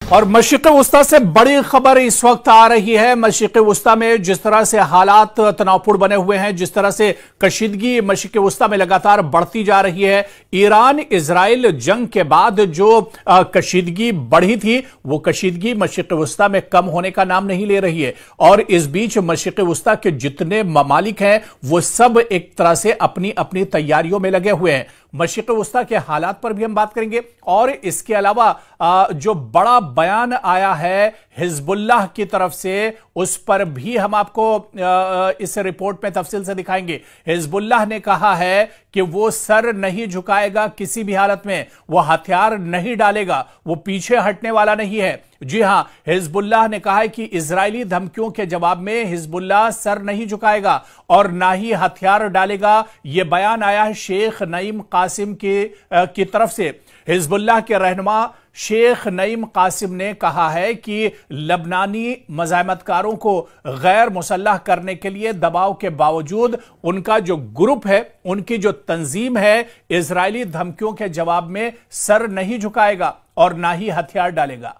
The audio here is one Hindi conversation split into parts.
और मशरिक़ वस्ता से बड़ी खबर इस वक्त आ रही है। मशरिक़ वस्ता में जिस तरह से हालात तनावपूर्ण बने हुए हैं, जिस तरह से कशीदगी मशरिक़ वस्ता में लगातार बढ़ती जा रही है, ईरान इजराइल जंग के बाद जो कशीदगी बढ़ी थी वो कशीदगी मशरिक़ वस्ता में कम होने का नाम नहीं ले रही है। और इस बीच मशरिक़ वस्ता के जितने ममालिक हैं वो सब एक तरह से अपनी अपनी तैयारियों में लगे हुए हैं। मशरिक़ वस्ता के हालात पर भी हम बात करेंगे और इसके अलावा जो बड़ा बयान आया है हिजबुल्लाह की तरफ से उस पर भी हम आपको इस रिपोर्ट में तफसील से दिखाएंगे। हिजबुल्लाह ने कहा है कि वो सर नहीं झुकाएगा किसी भी हालत में, वो हथियार नहीं डालेगा, वो पीछे हटने वाला नहीं है। जी हां, हिजबुल्लाह ने कहा है कि इजरायली धमकियों के जवाब में हिजबुल्लाह सर नहीं झुकाएगा और ना ही हथियार डालेगा। यह बयान आया है शेख नईम कासिम की तरफ से। हिजबुल्लाह के रहनुमा शेख नईम कासिम ने कहा है कि लबनानी मज़ाहमतकारों को गैर मुसल्लह करने के लिए दबाव के बावजूद उनका जो ग्रुप है, उनकी जो तंजीम है, इजरायली धमकियों के जवाब में सर नहीं झुकाएगा और ना ही हथियार डालेगा।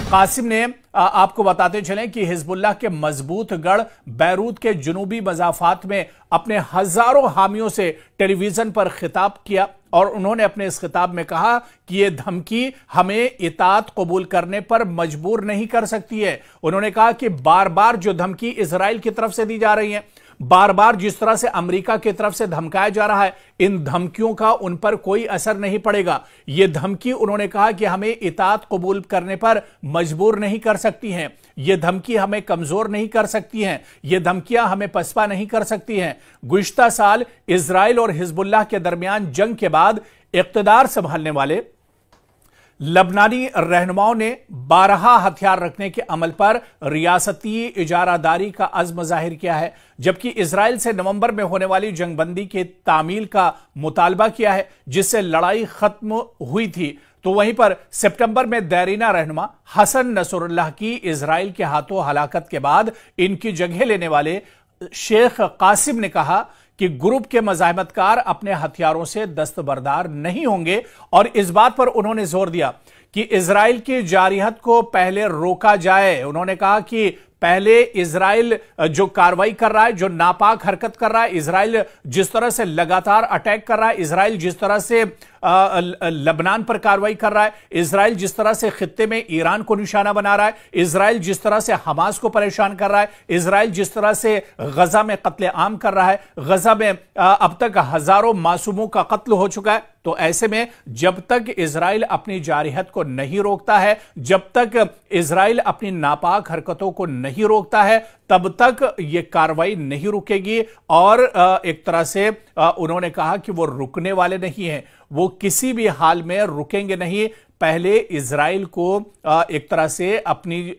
कासिम ने आपको बताते चलें कि हिजबुल्लाह के मजबूत गढ़ बैरूत के जुनूबी मज़ाफ़ात में अपने हजारों हामियों से टेलीविजन पर खिताब किया और उन्होंने अपने इस खिताब में कहा कि यह धमकी हमें इताअत कबूल करने पर मजबूर नहीं कर सकती है। उन्होंने कहा कि बार बार जो धमकी इजराइल की तरफ से दी जा रही है, बार बार जिस तरह से अमेरिका की तरफ से धमकाया जा रहा है, इन धमकियों का उन पर कोई असर नहीं पड़ेगा। यह धमकी उन्होंने कहा कि हमें इताअत कबूल करने पर मजबूर नहीं कर सकती हैं, यह धमकी हमें कमजोर नहीं कर सकती हैं, यह धमकियां हमें पसपा नहीं कर सकती हैं। गुज़िश्ता साल इजराइल और हिजबुल्लाह के दरमियान जंग के बाद इक़्तिदार संभालने वाले लबनानी रहनुमाओं ने 12 हथियार रखने के अमल पर रियासती इजारादारी का अज़्म जाहिर किया है, जबकि इजराइल से नवंबर में होने वाली जंगबंदी की तामील का मुतालबा किया है जिससे लड़ाई खत्म हुई थी। तो वहीं पर सितंबर में देरीना रहनुमा हसन नसरुल्लाह की इजराइल के हाथों हलाकत के बाद इनकी जगह लेने वाले शेख कासिम ने कहा कि ग्रुप के मज़ाहमतकार अपने हथियारों से दस्तबरदार नहीं होंगे और इस बात पर उन्होंने जोर दिया कि इजराइल की जारियत को पहले रोका जाए। उन्होंने कहा कि पहले इजराइल जो कार्रवाई कर रहा है, जो नापाक हरकत कर रहा है, इजराइल जिस तरह से लगातार अटैक कर रहा है, इजराइल जिस तरह से लबनान पर कार्रवाई कर रहा है, इजराइल जिस तरह से खित्ते में ईरान को निशाना बना रहा है, इजराइल जिस तरह से हमास को परेशान कर रहा है, इजराइल जिस तरह से गजा में कत्ले आम कर रहा है, गजा में अब तक हजारों मासूमों का कत्ल हो चुका है। तो ऐसे में जब तक इजराइल अपनी जारियत को नहीं रोकता है, जब तक इजराइल अपनी नापाक हरकतों को नहीं रोकता है, तब तक यह कार्रवाई नहीं रुकेगी। और एक तरह से उन्होंने कहा कि वो रुकने वाले नहीं हैं, वो किसी भी हाल में रुकेंगे नहीं। पहले इजराइल को एक तरह से अपनी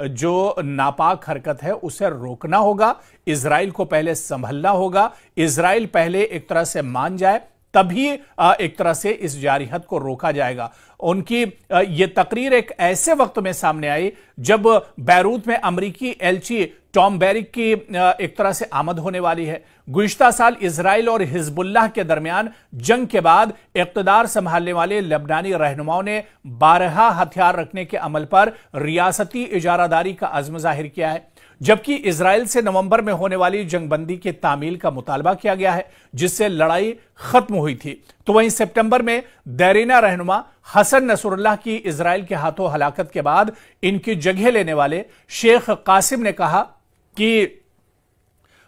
जो नापाक हरकत है उसे रोकना होगा, इजराइल को पहले संभलना होगा, इजराइल पहले एक तरह से मान जाए, तभी एक तरह से इस जारियत को रोका जाएगा। उनकी यह तकरीर एक ऐसे वक्त में सामने आई जब बैरूत में अमेरिकी एलची टॉम बैरिक की एक तरह से आमद होने वाली है। गुज़िश्ता साल इजराइल और हिजबुल्लाह के दरमियान जंग के बाद इक़्तिदार संभालने वाले लबनानी रहनुमाओं ने 12 हथियार रखने के अमल पर रियासती इजारादारी का अज़्म जाहिर किया है, जबकि इजराइल से नवंबर में होने वाली जंगबंदी की तामील का मुतालबा किया गया है जिससे लड़ाई खत्म हुई थी। तो वहीं सितंबर में देरीना रहनुमा हसन नसरुल्लाह की इजराइल के हाथों हलाकत के बाद इनकी जगह लेने वाले शेख कासिम ने कहा कि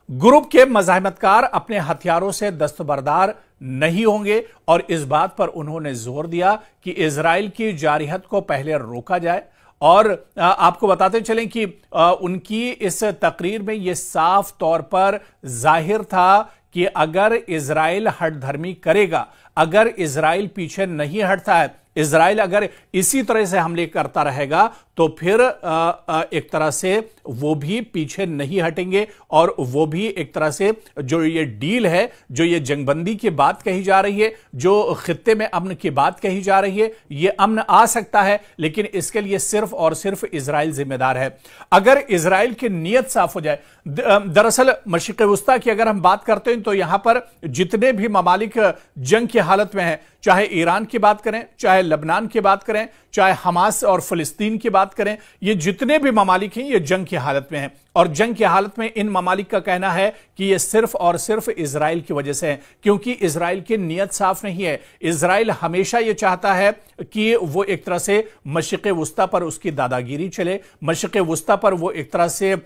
ग्रुप के मज़ाहमतकार अपने हथियारों से दस्तबरदार नहीं होंगे और इस बात पर उन्होंने जोर दिया कि इजराइल की जारियत को पहले रोका जाए। और आपको बताते चलें कि उनकी इस तकरीर में यह साफ तौर पर जाहिर था कि अगर इजराइल हठधर्मी करेगा, अगर इजराइल पीछे नहीं हटता है, इजराइल अगर इसी तरह से हमले करता रहेगा तो फिर एक तरह से वो भी पीछे नहीं हटेंगे और वो भी एक तरह से जो ये डील है, जो ये जंगबंदी की बात कही जा रही है, जो खित्ते में अमन की बात कही जा रही है, ये अमन आ सकता है, लेकिन इसके लिए सिर्फ और सिर्फ इजराइल जिम्मेदार है। अगर इजराइल की नीयत साफ हो जाए, दरअसल मशरिक़ वुस्ता की अगर हम बात करते हैं तो यहां पर जितने भी ममालिक जंग की हालत में हैं, चाहे ईरान की बात करें, चाहे लबनान की बात करें, चाहे हमास और फिलिस्तीन की बात करें, ये जितने भी ममालिक हैं ये जंग की हालत में हैं। और जंग की हालत में इन ममालिक का कहना है कि ये सिर्फ और सिर्फ इजराइल की वजह से है, क्योंकि इजराइल की नीयत साफ नहीं है। इजराइल हमेशा ये चाहता है कि वो एक तरह से मशरिक़ वुस्ता पर उसकी दादागिरी चले, मशरिक़ वुस्ता पर वो एक तरह से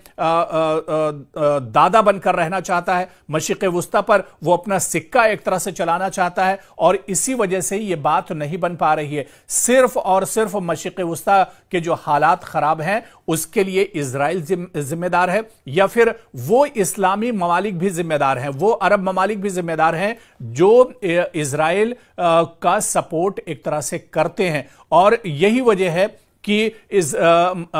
दादा बनकर रहना चाहता है, मशरिक़ वुस्ता पर वो अपना सिक्का एक तरह से चलाना चाहता है, और इसी वजह से ये बात नहीं बन पा रही है। सिर्फ और सिर्फ मशरिक़ वुस्ता के जो हालात खराब हैं उसके लिए इजराइल जिम्मेदार है, या फिर वो इस्लामी ममालिक भी जिम्मेदार हैं, वो अरब ममालिक भी जिम्मेदार हैं जो इजराइल का सपोर्ट एक तरह से करते हैं। और यही वजह है कि इस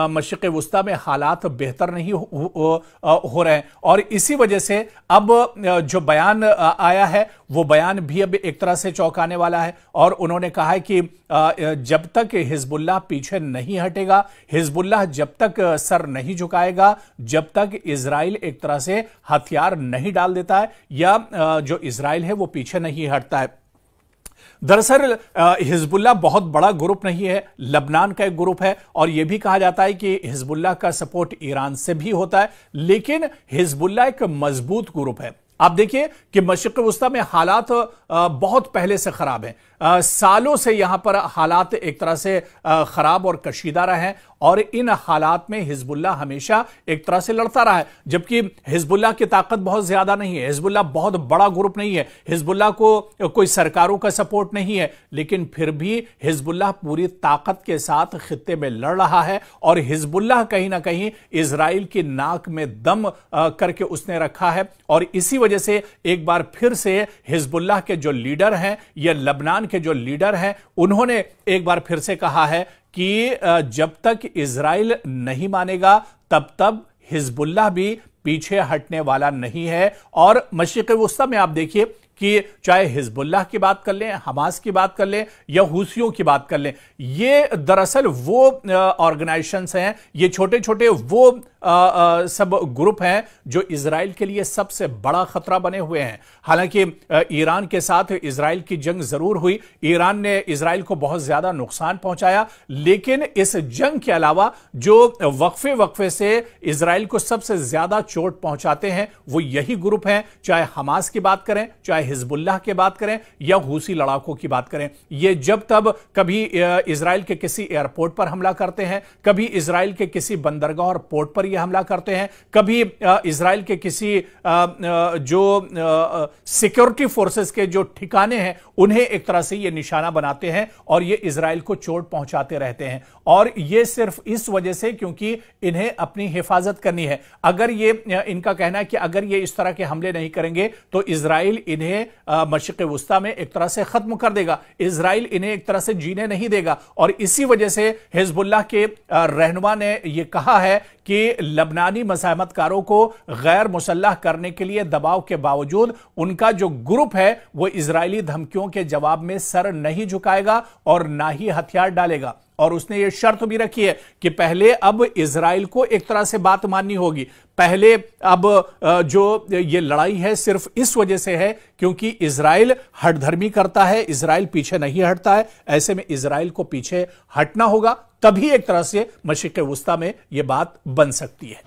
मशरिक़ वुस्ता में हालात बेहतर नहीं हो रहे हैं, और इसी वजह से अब जो बयान आया है वो बयान भी अब एक तरह से चौंकाने वाला है। और उन्होंने कहा है कि जब तक हिजबुल्लाह पीछे नहीं हटेगा, हिजबुल्लाह जब तक सर नहीं झुकाएगा, जब तक इजराइल एक तरह से हथियार नहीं डाल देता है, या जो इजराइल है वो पीछे नहीं हटता है। दरअसल हिजबुल्लाह बहुत बड़ा ग्रुप नहीं है, लबनान का एक ग्रुप है, और यह भी कहा जाता है कि हिजबुल्लाह का सपोर्ट ईरान से भी होता है, लेकिन हिजबुल्लाह एक मजबूत ग्रुप है। आप देखिए कि मशरिक़ वुस्ता में हालात बहुत पहले से खराब हैं, सालों से यहां पर हालात एक तरह से खराब और कशीदा रहे हैं, और इन हालात में हिजबुल्लाह हमेशा एक तरह से लड़ता रहा है। जबकि हिजबुल्लाह की ताकत बहुत ज्यादा नहीं है, हिजबुल्लाह बहुत बड़ा ग्रुप नहीं है, हिजबुल्लाह को कोई सरकारों का सपोर्ट नहीं है, लेकिन फिर भी हिजबुल्लाह पूरी ताकत के साथ खित्ते में लड़ रहा है। और हिजबुल्लाह कहीं ना कहीं इजराइल की नाक में दम करके उसने रखा है, और इसी वजह से एक बार फिर से हिजबुल्लाह के जो लीडर हैं या लबनान के जो लीडर हैं, उन्होंने एक बार फिर से कहा है कि जब तक इजराइल नहीं मानेगा तब तक हिजबुल्लाह भी पीछे हटने वाला नहीं है। और मशरिक़ वुस्ता में आप देखिए कि चाहे हिजबुल्लाह की बात कर लें, हमास की बात कर लें, या हूसियों की बात कर लें, ये दरअसल वो ऑर्गेनाइजेशंस हैं, ये छोटे छोटे वो सब ग्रुप हैं जो इजराइल के लिए सबसे बड़ा खतरा बने हुए हैं। हालांकि ईरान के साथ इजराइल की जंग जरूर हुई, ईरान ने इजराइल को बहुत ज्यादा नुकसान पहुंचाया, लेकिन इस जंग के अलावा जो वक्फे वक्फे से इजराइल को सबसे ज्यादा चोट पहुंचाते हैं वो यही ग्रुप हैं, चाहे हमास की बात करें, चाहे हिजबुल्लाह की बात करें, या हूसी लड़ाकों की बात करें। ये जब तब कभी इजराइल के किसी एयरपोर्ट पर हमला करते हैं, कभी इजराइल के किसी बंदरगाह और पोर्ट पर ये हमला करते हैं, कभी इजराइल के किसी जो सिक्योरिटी फोर्सेस के जो ठिकाने हैं उन्हें एक तरह से ये निशाना बनाते हैं, और ये इजराइल को चोट पहुंचाते रहते हैं। और ये सिर्फ इस वजह से क्योंकि इन्हें अपनी हिफाजत करनी है। अगर ये इनका कहना है कि अगर ये इस तरह के हमले नहीं करेंगे तो इजराइल इन्हें मशरिक़ वुस्ता में एक तरह से खत्म कर देगा, इजराइल इन्हें एक तरह से जीने नहीं देगा। और इसी वजह से हिजबुल्लाह के रहनुमा ने यह कहा है कि लबनानी मज़ाहमतकारों को गैर मुसल्लह करने के लिए दबाव के बावजूद उनका जो ग्रुप है वो इजरायली धमकियों के जवाब में सर नहीं झुकाएगा और ना ही हथियार डालेगा। और उसने ये शर्त भी रखी है कि पहले अब इजराइल को एक तरह से बात माननी होगी। पहले अब जो ये लड़ाई है सिर्फ इस वजह से है क्योंकि इजराइल हठधर्मी करता है, इजराइल पीछे नहीं हटता है। ऐसे में इजराइल को पीछे हटना होगा, तभी एक तरह से मशरिक़ वुस्ता में यह बात बन सकती है।